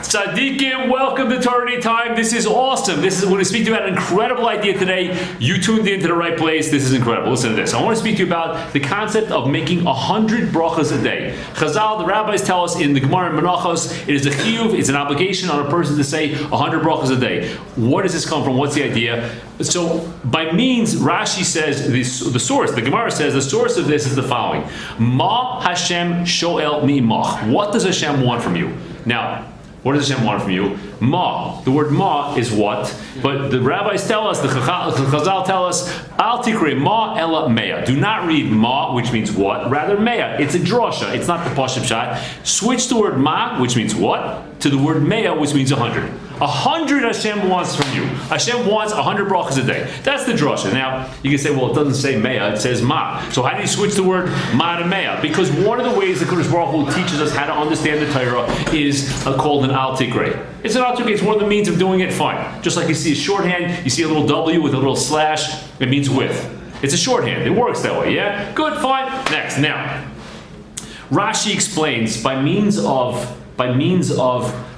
Tzaddikim, welcome to Torah Time. This is awesome. We're going to speak to you about an incredible idea today. You tuned into the right place. This is incredible. Listen to this. I want to speak to you about the concept of making 100 brochos a day. Chazal, the rabbis tell us in the Gemara and Brochos, it is a chiyuv, it's an obligation on a person to say 100 brochos a day. Where does this come from? What's the idea? So, by means, Rashi says, the source, the Gemara says, the source of this is the following. Ma Hashem shoel mi'imach. What does Hashem want from you? Now, what does Hashem want from you? Ma. The word ma is what? But the rabbis tell us, the Chazal tell us, Al tikre ma ela mea. Do not read ma, which means what? Rather mea. It's a drosha. It's not the pashut shot. Switch the word ma, which means what? To the word mea, which means 100. 100 Hashem wants from you. Hashem wants 100 brachas a day. That's the drosha. Now, you can say, well, it doesn't say mea, it says ma. So how do you switch the word ma to mea? Because one of the ways the Kodesh Baruch Hu teaches us how to understand the Torah is called an al tikre. It's an al tikre. It's one of the means of doing it fine. Just like you see a shorthand, you see a little W with a little slash, it means with. It's a shorthand. It works that way, yeah? Good, fine. Next. Now, Rashi explains by means of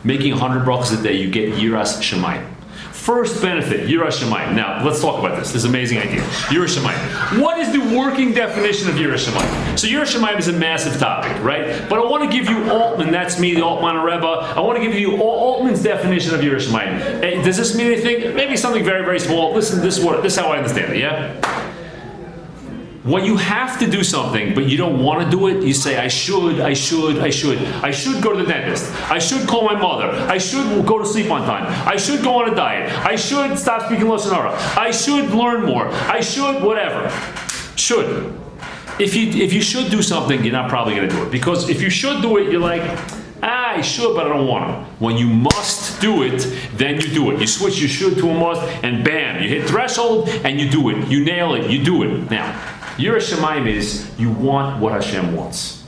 making 100 brachas a day, you get Yiras Shamayim. First benefit, Yiras Shamayim. Now, let's talk about this. This is an amazing idea. Yiras Shamayim. What is the working definition of Yiras Shamayim? So Yiras Shamayim is a massive topic, right? But I want to give you Altman, that's me, the Altman Rebbe. I want to give you Altman's definition of Yiras Shamayim. Does this mean anything? Maybe something very, very small. Listen, this is how I understand it, yeah? When you have to do something, but you don't want to do it, you say, I should. I should go to the dentist. I should call my mother. I should go to sleep on time. I should go on a diet. I should stop speaking Lashon Hara. I should learn more. I should whatever. Should. If you should do something, you're not probably going to do it. Because if you should do it, you're like, I should, but I don't want to. When you must do it, then you do it. You switch your should to a must, and bam, you hit threshold, and you do it. You nail it. You do it. Now, Yiras Shamayim is you want what Hashem wants.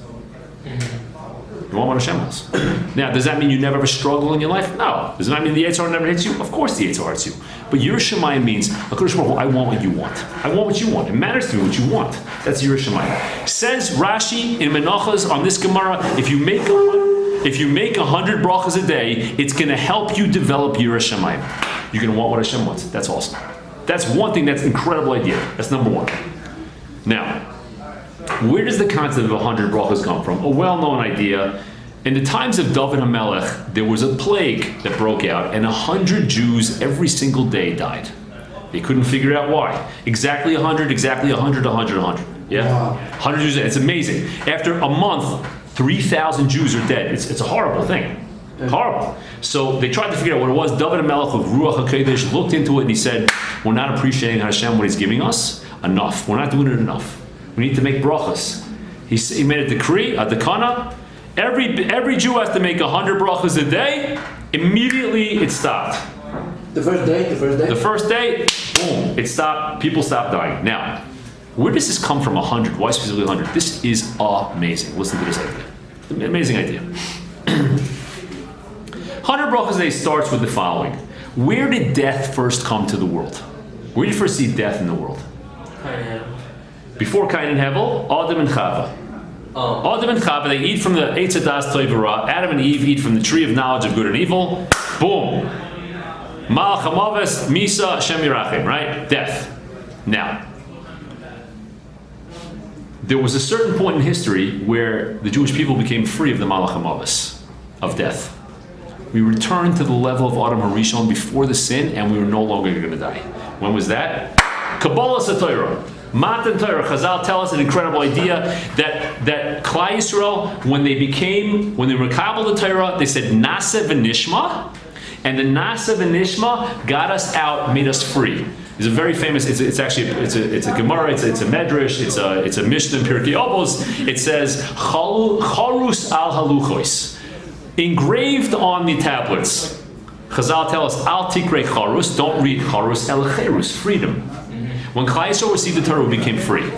You want what Hashem wants. Now, does that mean you never have a struggle in your life? No. Does that mean the Yetzer Hara never hits you? Of course the Yetzer Hara hits you. But Yiras Shamayim means, HaKadosh Baruch Hu, I want what you want. I want what you want. It matters to me what you want. That's Yiras Shamayim. Says Rashi in Menachos on this Gemara, if you make 100 brachas a day, it's going to help you develop Yiras Shamayim. You're going to want what Hashem wants. That's awesome. That's one thing. That's an incredible idea. That's number one. Now, where does the concept of 100 brachas come from? A well-known idea. In the times of David HaMelech, there was a plague that broke out, and 100 Jews every single day died. They couldn't figure out why. Exactly 100, exactly 100, 100, 100. Yeah? Wow. 100 Jews, it's amazing. After a month, 3,000 Jews are dead. It's a horrible thing. Horrible. So they tried to figure out what it was. David HaMelech of Ruach HaKodesh looked into it and he said, we're not appreciating Hashem what He's giving us enough. We're not doing it enough. We need to make brachas. He made a decree, a dekana. Every Jew has to make 100 brachas a day. Immediately it stopped. The first day? The first day, boom, it stopped. People stopped dying. Now, where does this come from 100? Why specifically 100? This is amazing. Listen to this idea. Amazing idea. 100 brachas a day starts with the following. Where did death first come to the world? Where did you first see death in the world? Before Cain and Hevel, Adam and Chava. Adam and Chava, they eat from the Eitz Hadas Tov Ra. Adam and Eve eat from the tree of knowledge of good and evil. Boom. Malach HaMaves, Misa, Hashem Yirachim, right? Death. Now, there was a certain point in history where the Jewish people became free of the Malach HaMaves, of death. We returned to the level of Adam HaRishon before the sin, and we were no longer going to die. When was that? Kabbalah Satorah. Matan Torah. Chazal tell us an incredible idea that Klal Yisrael, when they were Kabbalah the Torah, they said Nasa v'nishma, and the Nasa v'nishma got us out, made us free. It's a very famous. It's a Gemara. It's a Medrash. It's a Mishnah in Pirkei Avos. It says Charus al haluchos, engraved on the tablets. Chazal tell us Al tikre Charus. Don't read Charus el cherus. Freedom. When Klal Yisrael received the Torah, we became free.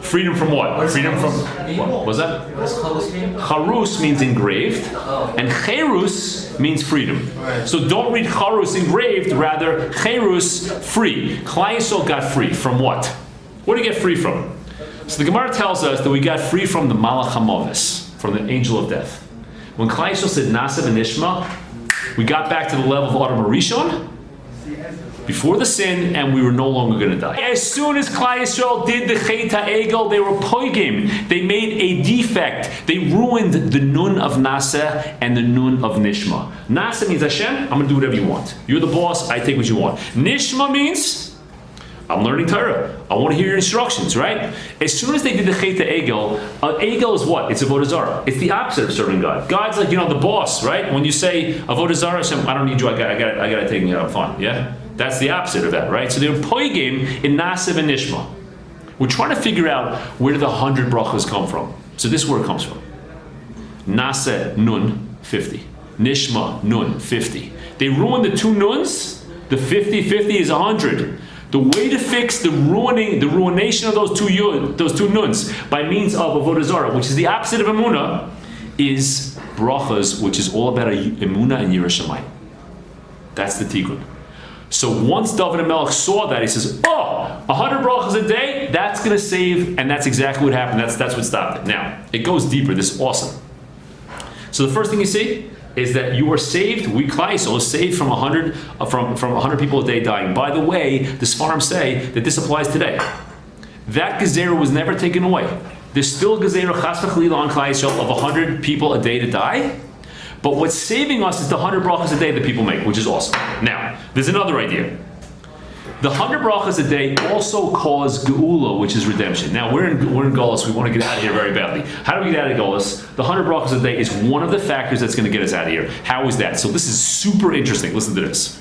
Freedom from what? Freedom from what was that? Charus means engraved, and cherus means freedom. So don't read Charus engraved, rather cherus free. Klal Yisrael got free from what? What did he get free from? So the Gemara tells us that we got free from the Malach HaMaves, from the angel of death. When Klal Yisrael said Nasa v'nishma, We got back to the level of Adam Rishon before the sin, and we were no longer going to die. As soon as Klal Yisrael did the Chet HaEgel, they were poigim. They made a defect. They ruined the nun of Nasa and the nun of Nishma. Nasa means Hashem, I'm going to do whatever you want. You're the boss, I take what you want. Nishma means I'm learning Torah. I want to hear your instructions, right? As soon as they did the Chet HaEgel, Egel is what? It's Avodah Zarah. It's the opposite of serving God. God's like, the boss, right? When you say Avodah Zarah, Hashem, I don't need you, I got to take it up fine, yeah? That's the opposite of that, right? So they were poigim in Nasiv and Nishma. We're trying to figure out where did the 100 brachos come from. So this is where it comes from. Nase nun, 50. Nishma nun, 50. They ruined the two nuns. The 50 is 100. The way to fix the ruination of those two nuns by means of Avodah Zarah, which is the opposite of Emunah, is brachas, which is all about Emunah and Yiras Shamayim. That's the tikkun. So once David HaMelech saw that, he says, 100 brachas a day, that's going to save, and that's exactly what happened. That's what stopped it. Now, it goes deeper. This is awesome. So the first thing you see is that you are saved, we Klal Yisrael is saved from 100 people a day dying. By the way, the Sfarim say that this applies today. That gezerah was never taken away. There's still gezerah chas v'chalila on Klal Yisrael of 100 people a day to die. But what's saving us is the 100 brachas a day that people make, which is awesome. Now, there's another idea. The 100 brachas a day also cause geula, which is redemption. Now, we're in Golus. We want to get out of here very badly. How do we get out of Golus? The 100 brachas a day is one of the factors that's going to get us out of here. How is that? So this is super interesting. Listen to this.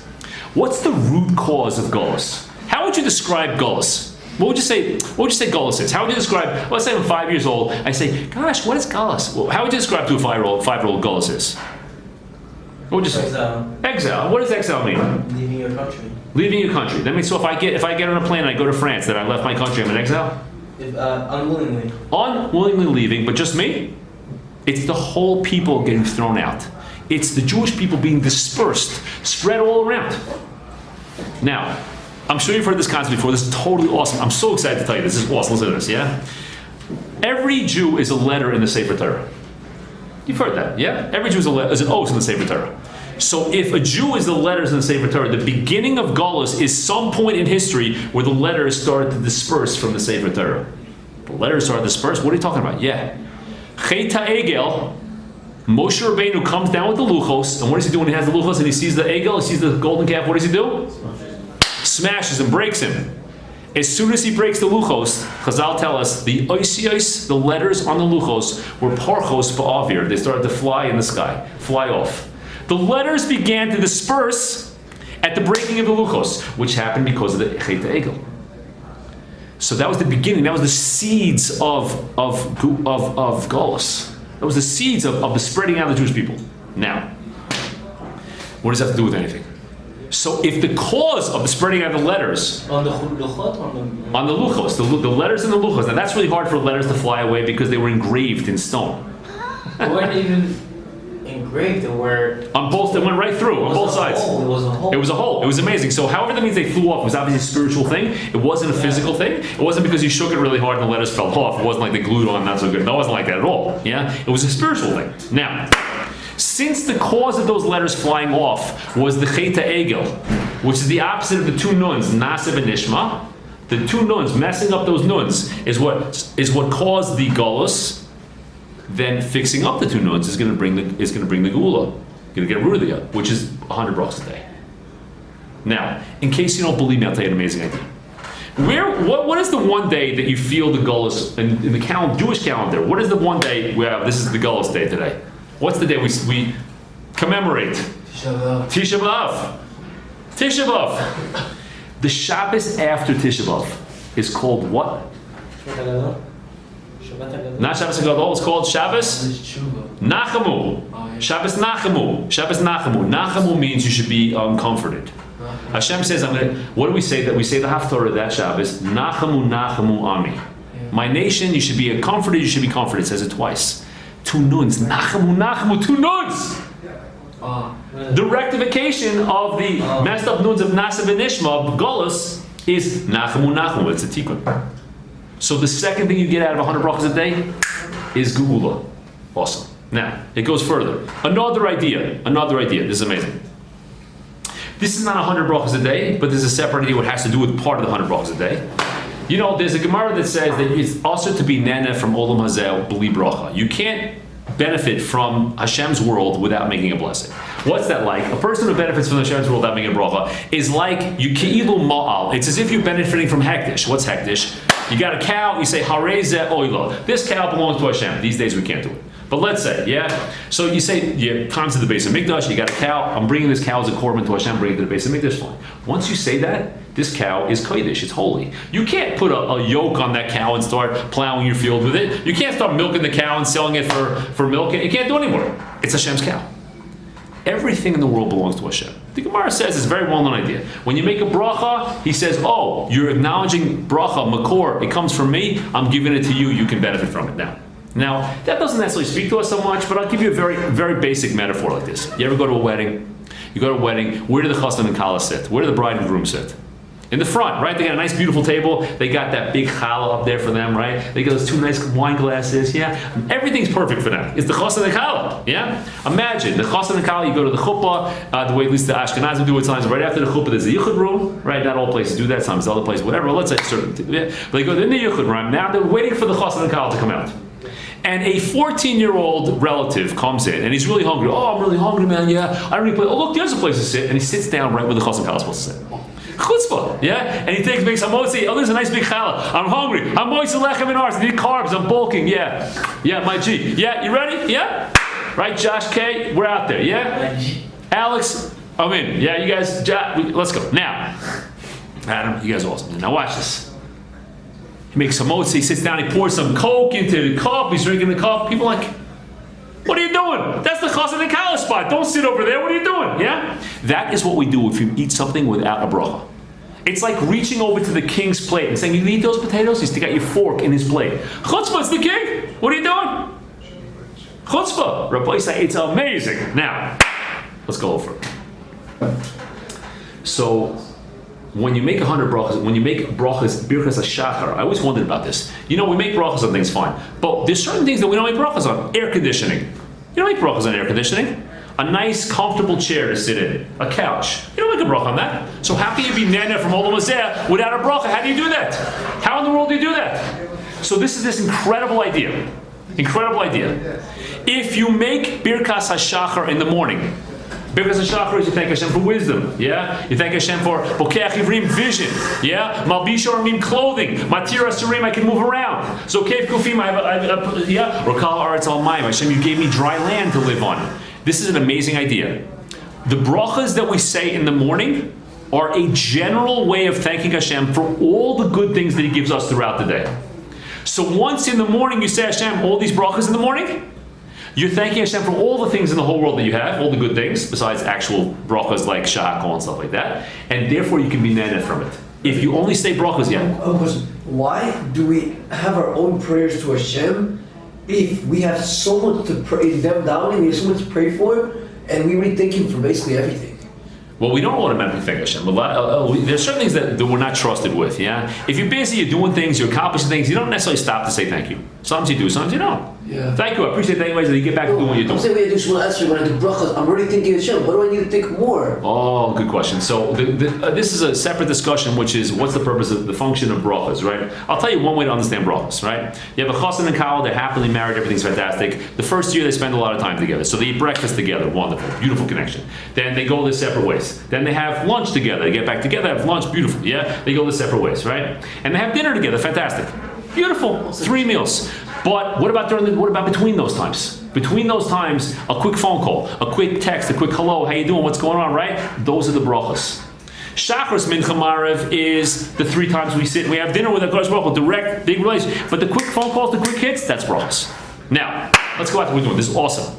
What's the root cause of Golus? How would you describe Golus? What would you say Golus is? How would you describe, let's say I'm 5 years old, I say, gosh, what is Golus? Well, how would you describe to a five-year-old Golus is? What would you say? Exile. What does exile mean? Leaving your country. Leaving your country. That means, so if I get on a plane and I go to France, then I left my country, I'm in exile? Unwillingly. Unwillingly leaving, but just me? It's the whole people getting thrown out. It's the Jewish people being dispersed, spread all around. Now, I'm sure you've heard this concept before. This is totally awesome. I'm so excited to tell you this. This is awesome. Listen to this, yeah? Every Jew is a letter in the Sefer Torah. You've heard that, yeah? Every Jew is an oath in the Sefer Torah. So if a Jew is the letters in the Sefer Torah, the beginning of Golus is some point in history where the letters started to disperse from the Sefer Torah. The letters started to disperse? What are you talking about? Yeah. Chet HaEgel, Moshe Rabbeinu comes down with the luchos, and what does he do when he has the luchos and he sees the egel, he sees the golden calf, what does he do? Smashes and breaks him. As soon as he breaks the luchos, Chazal tell us the oisios, the letters on the luchos, were parchos ba'avir. They started to fly in the sky, fly off. The letters began to disperse at the breaking of the luchos, which happened because of the Chet HaEgel. So that was the beginning. That was the seeds of Golus. That was the seeds of the spreading out of the Jewish people. Now, what does that have to do with anything? So if the cause of the spreading out of the letters on the luchot, on the luchos, the letters in the luchos, now that's really hard for letters to fly away because they were engraved in stone. They weren't even engraved. They were on both. They went right through on both sides. It was a hole. It was a hole. It was amazing. So however that means they flew off, it was obviously a spiritual thing. It wasn't a physical thing. It wasn't because you shook it really hard and the letters fell off. It wasn't like they glued on not so good. That wasn't like that at all. Yeah, it was a spiritual thing. Now, since the cause of those letters flying off was the Chet HaEgel, which is the opposite of the two nuns, Nasiv and Nishma, the two nuns messing up those nuns is what caused the Golus. Then fixing up the two nuns is going to bring the Geula, going to get rid of the which is 100 brachos a day. Now, in case you don't believe me, I'll tell you an amazing idea. What is the one day that you feel the Golus in the Jewish calendar? What is the one day? This is the Golus day today. What's the day we commemorate? Tisha B'Av. Tisha B'Av. The Shabbos after Tisha B'Av is called what? Not Shabbos Gadol, it's called Shabbos Nachamu. Shabbos Nachamu. Shabbos Nachamu. Nachamu means you should be comforted. Hashem says, what do we say? That we say the Haftorah that Shabbos, Nachamu, Nachamu, Ami. My nation, you should be comforted, you should be comforted. It says it twice. Two nuns. Nachamu, Nachamu, two nuns. The rectification of the messed up nuns of Nasiv and Nishma, Golus, is Nachamu, Nachamu. It's a tikkun. So the second thing you get out of 100 brachos a day is geula. Awesome. Now, it goes further. Another idea. This is amazing. This is not 100 brachos a day, but there's a separate idea what has to do with part of the 100 brachos a day. You know, there's a Gemara that says that it's also to be nana from olam hazeh b'li bracha. You can't benefit from Hashem's world without making a blessing. What's that like? A person who benefits from Hashem's world without making a bracha is like you keilu ma'al. It's as if you're benefiting from hektish. What's hektish? You got a cow, you say harezeh oilo. This cow belongs to Hashem. These days we can't do it. But let's say, yeah. So you say, you come to the base of Mikdash, you got a cow, I'm bringing this cow as a korban to Hashem, bring it to the base of Mikdash, fine. Once you say that, this cow is kodesh, it's holy. You can't put a yoke on that cow and start plowing your field with it. You can't start milking the cow and selling it for milk. You can't do it anymore. It's Hashem's cow. Everything in the world belongs to Hashem. The Gemara says it's a very well-known idea. When you make a bracha, he says, oh, you're acknowledging bracha, makor, it comes from me, I'm giving it to you, you can benefit from it Now, that doesn't necessarily speak to us so much, but I'll give you a very, very basic metaphor like this. You ever go to a wedding? You go to a wedding, where do the chassan and kala sit? Where do the bride and groom sit? In the front, right? They got a nice, beautiful table. They got that big challah up there for them, right? They got those two nice wine glasses, yeah? Everything's perfect for them. It's the chassan and kala, yeah? Imagine, the chassan and kala, you go to the chuppah, the way at least the Ashkenazim do it sometimes, right after the chuppah, there's the yichud room, right? Not all places do that, sometimes other places, whatever. Let's say certain, yeah? But they go in the yichud room. Now they're waiting for the chassan and kala to come out. And a 14-year-old relative comes in, and he's really hungry. Oh, I'm really hungry, man, yeah. I don't need a place. Oh, look, there's a place to sit. And he sits down right where the chassan and kala is supposed to sit. Chutzpah, yeah? And he makes hamotzi. Oh, there's a nice big challah. I'm hungry. I'm moitzi lechem and ars. I need carbs. I'm bulking. Yeah. Yeah, my G. Yeah, you ready? Yeah? Right, Josh K? We're out there. Yeah? Alex? I'm in. Yeah, you guys, let's go. Now, Adam, you guys are awesome. Now watch this. He makes hamotzi. He sits down. He pours some Coke into the cup. He's drinking the cup. People are like, what are you doing? That's the chassan and kala spot. Don't sit over there. What are you doing? Yeah? That is what we do if you eat something without a bracha. It's like reaching over to the king's plate and saying, you eat those potatoes? You stick out your fork in his plate. Chutzpah, it's the king. What are you doing? Chutzpah. Rabbi say it's amazing. Now, let's go over it. So, when you make 100 brachas, when you make brachas, birchas hashachar, I always wondered about this. You know, we make brachas on things fine, but there's certain things that we don't make brachas on. Air conditioning. You don't make brachas on air conditioning. A nice, comfortable chair to sit in. A couch. You don't make a bracha on that. So how can you be nana from olam hazeh without a bracha? How do you do that? How in the world do you do that? So this is this incredible idea. Incredible idea. If you make birkas hashachar in the morning, Birkas HaShachar is you thank Hashem for wisdom, yeah? You thank Hashem for Bokeach Ivrim, vision, yeah? Malbish Orimim, clothing. Matir Asurim, I can move around. So Kev Kufim, I have yeah? Rokal Aretz Al Mayim, Hashem, you gave me dry land to live on. This is an amazing idea. The brachas that we say in the morning are a general way of thanking Hashem for all the good things that He gives us throughout the day. So once in the morning you say Hashem, all these brachas in the morning, you're thanking Hashem for all the things in the whole world that you have, all the good things, besides actual brachas like shahakol and stuff like that, and therefore you can be nana from it. If you only say brachas, yeah. Why do we have our own prayers to Hashem if we have so much to pray them down and we have so much to pray for, and we already thank Him for basically everything? Well, we don't automatically thank Hashem. There's certain things that we're not trusted with, yeah? If you're busy, you're doing things, you're accomplishing things, you don't necessarily stop to say thank you. Sometimes you do, sometimes you don't. Yeah. Thank you, I appreciate that anyways, that you get back to doing what you're doing. I'm saying when I do Shemona Esrei, when I do brachas, I'm already thinking Hashem. What do I need to think more? Oh, good question. So this is a separate discussion, which is what's the purpose of the function of brachas, right? I'll tell you one way to understand brachas, right? You have a chassan and kala, they're happily married, everything's fantastic. The first year they spend a lot of time together, so they eat breakfast together, wonderful, beautiful connection. Then they go their separate ways. Then they have lunch together, they get back together, have lunch, beautiful, yeah? They go their separate ways, right? And they have dinner together, fantastic. Beautiful, 3 meals. But what about between those times? Between those times, a quick phone call, a quick text, a quick hello, how you doing, what's going on, right? Those are the brachas. Shachris Mincha Maariv is the 3 times we sit and we have dinner with a Kodesh Baruch Hu, direct, big relationship. But the quick phone calls, the quick hits, that's brachas. Now, let's go back to what we're doing. This is awesome.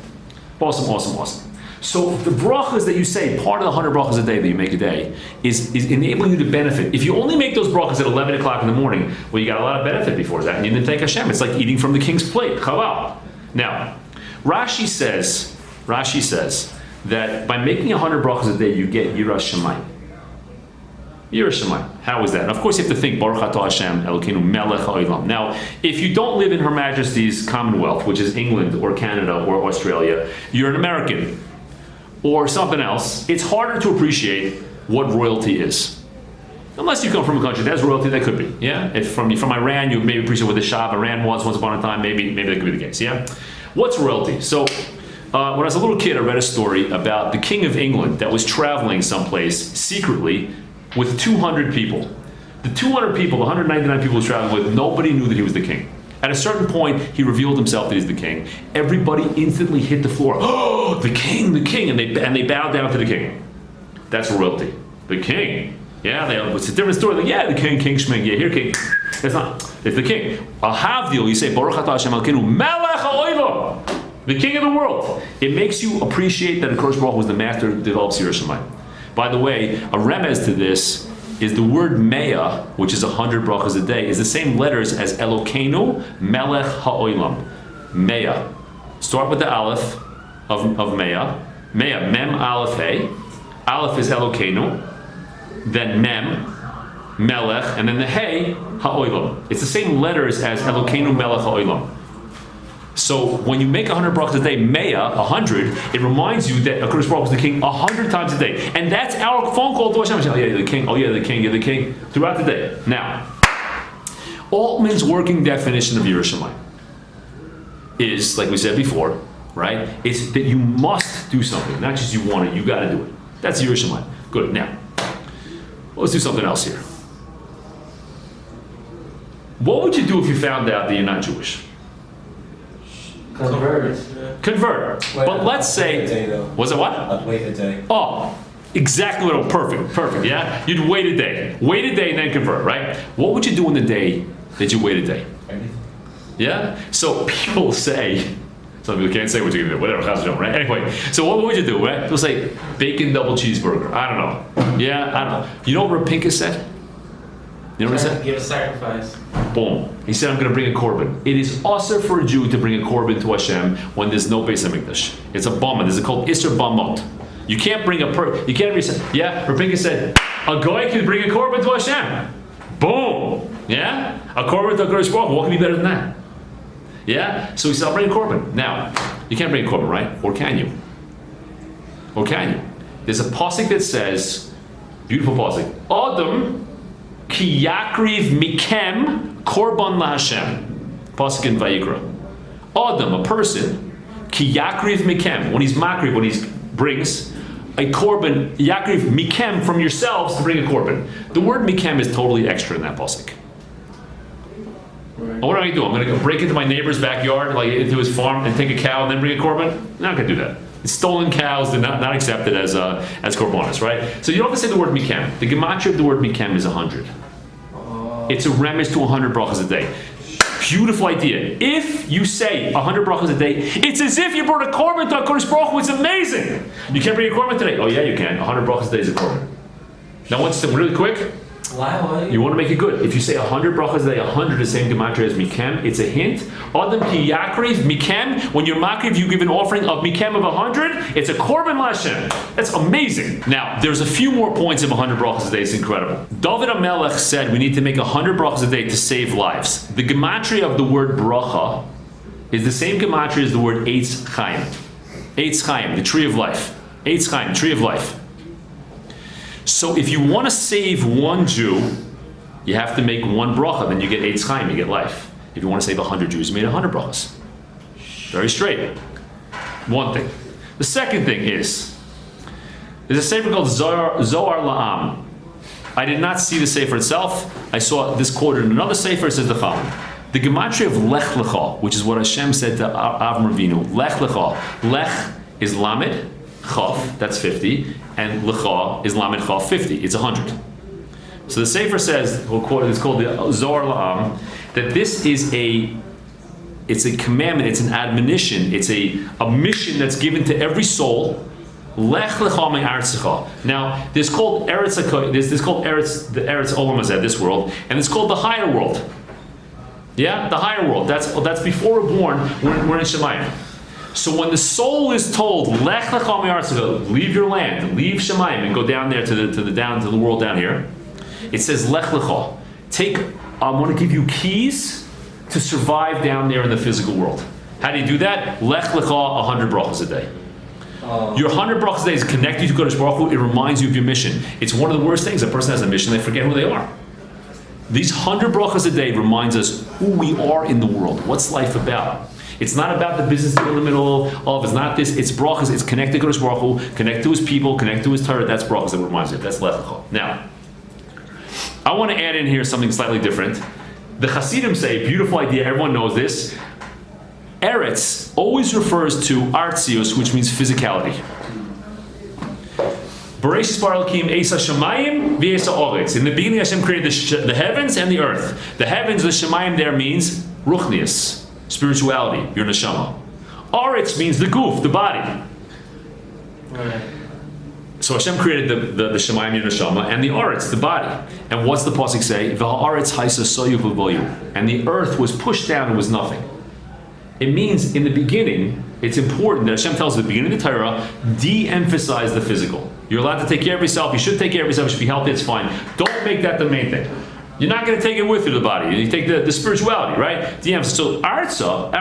Awesome, awesome, awesome. So the brachas that you say, part of the 100 brachas a day that you make a day, is enabling you to benefit. If you only make those brachas at 11 o'clock in the morning, well, you got a lot of benefit before that, and you didn't thank Hashem. It's like eating from the king's plate. Chaval. Now, Rashi says that by making 100 brachas a day, you get Yiras Shamayim. Yerushalayim. How is that? And of course, you have to think Baruch Atah Hashem Elokeinu Melech Haolam. Now, if you don't live in Her Majesty's Commonwealth, which is England or Canada or Australia, you're an American or something else. It's harder to appreciate what royalty is. Unless you come from a country that has royalty, that could be. Yeah. If from Iran, you maybe appreciate what the Shah of Iran was once upon a time. Maybe that could be the case. Yeah. What's royalty? So. When I was a little kid, I read a story about the King of England that was traveling someplace secretly with 200 people. The 200 people, the 199 people he was traveling with, nobody knew that he was the king. At a certain point, he revealed himself that he's the king. Everybody instantly hit the floor. Oh, the king, and they bowed down to the king. That's royalty. The king. Yeah, it's a different story. Like, yeah, the king Shming. Yeah, here, king. That's not. It's the king. A havdil, you say, Baruch Atah Hashem Elokeinu Melech Haolam. The king of the world. It makes you appreciate that HaKadosh Baruch Hu was the master who develops Yerushalayim. By the way, a remez to this is the word Mea, which is 100 brachas a day, is the same letters as Elokeinu Melech Ha'olam. Mea. Start with the Aleph of Mea. Mea, Mem Aleph He. Aleph is Elokeinu. Then Mem, Melech, and then the He, Ha'olam. It's the same letters as Elokeinu Melech Ha'olam. So when you make 100 brachas a day, Mea, 100, it reminds you that HaKadosh Baruch Hu is the king 100 times a day. And that's our phone call to Hashem. Oh yeah, you're the king. Oh yeah, the king. You're the king. Throughout the day. Now, Altman's working definition of Yerushalayim is, like we said before, right? It's that you must do something. Not just you want it, you got to do it. That's Yerushalayim. Good. Now, let's do something else here. What would you do if you found out that you're not Jewish? Convert. But let's say, was it what? I'd wait a day. Oh, exactly what. Perfect. Yeah, you'd wait a day, and then convert, right? What would you do in the day that you wait a day? Anything. Yeah. So people say, some people can't say what you're gonna do, whatever, right? Anyway, so what would you do, right? They'll say bacon double cheeseburger. I don't know. Yeah, I don't know. You know what Rav Pinkus said? You know what he said? Give a sacrifice. Boom. He said, I'm going to bring a korban. It is also for a Jew to bring a korban to Hashem when there's no Beis HaMikdash. It's a bama. This is called Isser Bamot. You can't bring you can't yeah, Rabinka said, a guy can bring a korban to Hashem. Boom. Yeah? A korban to HaKadosh Baruch Hu. What can be better than that? Yeah? So he said, I'll bring a korban. Now, you can't bring a korban, right? Or can you? There's a pasuk that says, beautiful pasuk, Adam Ki yakriv mikem korban laHashem. Pasuk in Vayikra. Adam, a person, ki yakriv mikem. When he's makriv, when he brings a korban, yakriv mikem from yourselves to bring a korban. The word mikem is totally extra in that pasuk. Right. What am I going to do? I'm going to go break into my neighbor's backyard, like into his farm, and take a cow and then bring a korban? I'm not going to do that. Stolen cows are not accepted as korbanos, right? So you don't have to say the word mikem. The gematria of the word mikem is 100. It's a remiss to 100 brachas a day. Beautiful idea. If you say 100 brachas a day, it's as if you brought a korban to HaKadosh Baruch Hu. It's amazing. You can't bring a korban today. Oh yeah, you can. 100 brachas a day is a korban. Now, what's really quick? Why? You want to make it good. If you say 100 brachas a day, 100 is the same gematria as mikem. It's a hint. Adam ki yakriv mikem. When you're makriv, you give an offering of mikem of 100. It's a korban l'Hashem. That's amazing. Now, there's a few more points of 100 brachas a day. It's incredible. David HaMelech said we need to make 100 brachas a day to save lives. The gematria of the word bracha is the same gematria as the word Eitz Chaim. Eitz Chaim, the tree of life. Eitz Chaim, tree of life. So if you want to save one Jew, you have to make one bracha, then you get Eitz Chaim, you get life. If you want to save 100 Jews, you made 100 brachas. Very straight. One thing. The second thing is, there's a sefer called Zohar La'am. I did not see the sefer itself. I saw this quoted in another sefer. It says the following. The gematria of Lech Lecha, which is what Hashem said to Avram Avinu, Lech Lecha. Lech is Lamed, Chav, that's 50, and Lecha is Lamed Chav, 50. It's 100. So the Sefer says, we'll quote it, it's called the Zohar La'am, that this is it's a commandment, it's an admonition, it's a mission that's given to every soul. Lech Lecha me'aretzecha. Now, there's called Eretz, there's called Eretz, the Eretz Olam Hazeh, this world, and it's called the higher world. Yeah, the higher world. That's before we're born. We're in Shemayim. So when the soul is told, Lech Lecha me'aretzecha, leave your land, leave Shemayim, and go down there to the world down here. It says Lech Lecha. I want to give you keys to survive down there in the physical world. How do you do that? Lech Lecha 100 brachos a day. Your 100 brachos a day is connected to Kodesh Baruch Hu. It reminds you of your mission. It's one of the worst things. A person has a mission, they forget who they are. These 100 brachos a day reminds us who we are in the world. What's life about? It's not about the business deal in the middle of, it's not this, it's brachos, it's connected to Kodesh Baruch Hu, connect to his people, connect to his Torah, that's brachos that reminds you. That's Lech Lecha. Now, I want to add in here something slightly different. The Hasidim say, beautiful idea, everyone knows this, Eretz always refers to artzius, which means physicality. Bereshis bara Elokim eis hashamayim v'eis ha'oretz. In the beginning, Hashem created the heavens and the earth. The heavens, the shamayim there means ruchnius, spirituality, your neshama. Oretz means the goof, the body. Right. So Hashem created the shamayim, your neshama, and the oretz, the body. And what's the pasuk say? V'ha'aretz haisa soyu v'voyu. And the earth was pushed down and was nothing. It means in the beginning, it's important that Hashem tells us at the beginning of the Torah, de-emphasize the physical. You're allowed to take care of yourself. You should take care of yourself. You should be healthy. It's fine. Don't make that the main thing. You're not going to take it with you to the body. You take the spirituality, right? De-emphasis. So artzecha,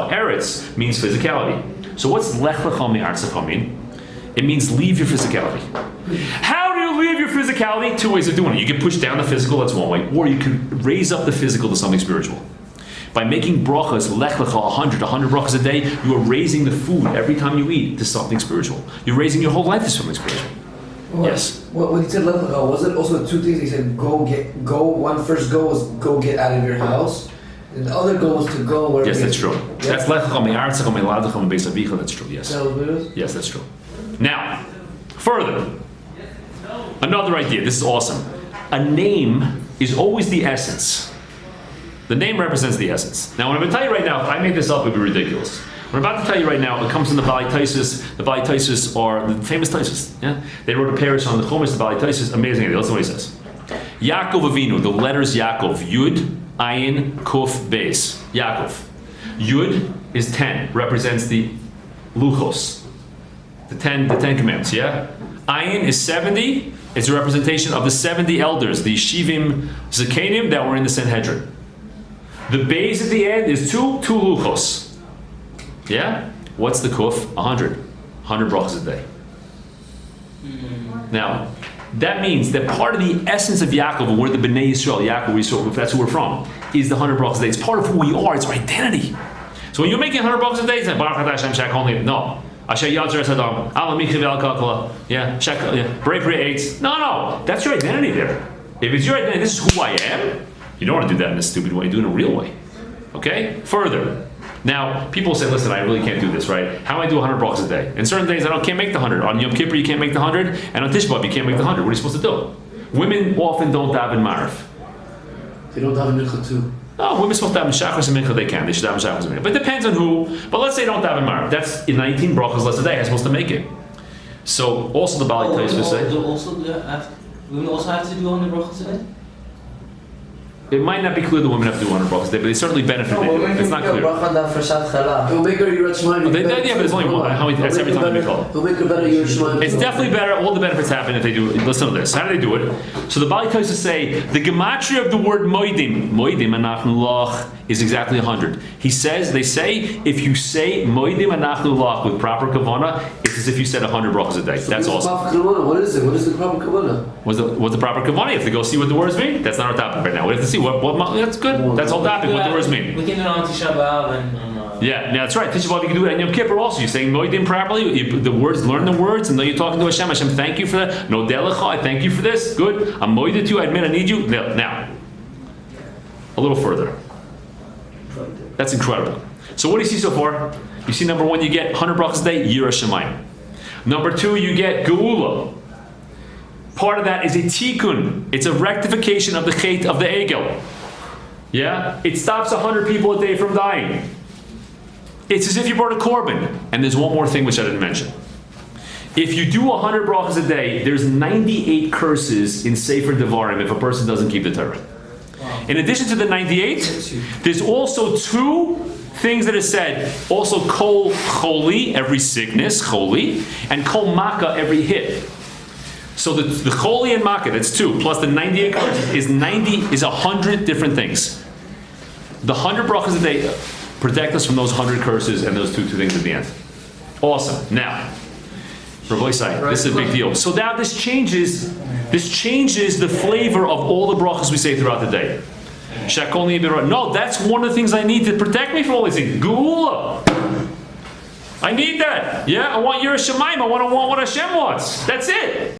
eretz means physicality. So what's lech lecha me'artzecha mean? It means leave your physicality. How do you leave your physicality? Two ways of doing it. You can push down the physical, that's one way, or you can raise up the physical to something spiritual. By making brachas, lech lecha, 100 brachas a day, you are raising the food every time you eat to something spiritual. You're raising your whole life to something spiritual. Yes. When he said lech lecha, was it also two things? He said one first go was go get out of your house, and the other goal was to go where. Yes, that's true. Yeah. That's lech lecha me'artzecha me'ladecha me'beis avicha. That's true. Yes. That was what it was? Yes, that's true. Now, further, another idea. This is awesome. A name is always the essence. The name represents the essence. Now, what I'm going to tell you right now, if I made this up, it would be ridiculous. What I'm about to tell you right now, it comes from the Balei Taisus. The Balei Taisus are the famous Taisus. Yeah? They wrote a parish on the Chumash, the Balei Taisus. Amazing idea. Listen to what he says. Yaakov Avinu, the letters Yaakov, Yud, Ayin, Kuf, Beis. Yaakov. Yud is 10, represents the Luchos. The 10 commandments, yeah? Ayin is 70. It's a representation of the 70 elders, the Shivim Zakenim that were in the Sanhedrin. The base at the end is two luchos. Yeah? What's the kuf? 100. 100 brachos a day. Now, that means that part of the essence of Yaakov, and we're the Bnei Yisrael, Yaakov, if that's who we're from, is the 100 brachos a day. It's part of who we are. It's our identity. So when you're making 100 brachos a day, it's like, Baruch Atah Hashem Shak only. No. Asher Yadzer Sadam. Ala Michiv El Kalkala. Yeah. Shak. Break eights. No. That's your identity there. If it's your identity, this is who I am. You don't want to do that in a stupid way. Do it in a real way. Okay? Further. Now, people say, listen, I really can't do this, right? How do I do 100 brachos a day? In certain days, can't make the 100. On Yom Kippur, you can't make the 100. And on Tisha B'Av, you can't make the 100. What are you supposed to do? Women often don't daven Marav. They don't daven Mincha too. No, women supposed to daven Shachris and Mincha, they can. They should daven Shachris and Mincha. But it depends on who. But let's say they don't daven Marav. That's in 19 brachos less a day. I'm supposed to make it. So, also the Balei Taisus say... Women also have to do 100 brachos a day? It might not be clear the women have to do 100 brachos a day, but they certainly benefit. It's not clear. He'll make her Yirat Shemaim. Yeah, but there's only one. How many? That's every time they call. He'll make her better Yirat Shemaim. It's definitely better. All the benefits happen if they do. Listen to this. How do they do it? So the Balei Taisus say the gematria of the word moedim anachnu lach, is exactly 100. They say if you say moedim anachnu lach with proper kavanah, it's as if you said 100 brachos a day. So that's awesome. What is it? What is the proper kavanah? What's the proper kavanah? You have to go see what the words mean. That's not our topic right now. We have to see what that's good. That's all topic. What the words mean. We can do it on Tisha B'Av and. Yeah, that's right. Tisha B'Av, you can do it on Yom Kippur also. You're saying moedim properly. The words, learn the words, and then you're talking to Hashem. Hashem, thank you for that. No delecha, I thank you for this. Good. I'm moeded to you. I admit I need you. Now, a little further. That's incredible. So what do you see so far? You see, number one, you get 100 brachos a day, Yira Shemayim. Number two, you get Geula. Part of that is a tikkun. It's a rectification of the chet of the egel. Yeah? It stops 100 people a day from dying. It's as if you brought a korban. And there's one more thing which I didn't mention. If you do 100 brachos a day, there's 98 curses in Sefer Devarim if a person doesn't keep the Torah. Wow. In addition to the 98, there's also two things that are said. Also kol choli, every sickness, choli, and kol maka, every hit. So the Choli and Makkah, that's 2, plus the 98 curses is 100 different things. The 100 brachas a day protect us from those 100 curses and those two things at the end. Awesome. Now, Rabbi Isai, this is a big deal. So now this changes the flavor of all the brachas we say throughout the day. No, that's one of the things I need to protect me from all these things. Geula. I need that. Yeah, I want Yerushalayim. I want what Hashem wants. That's it.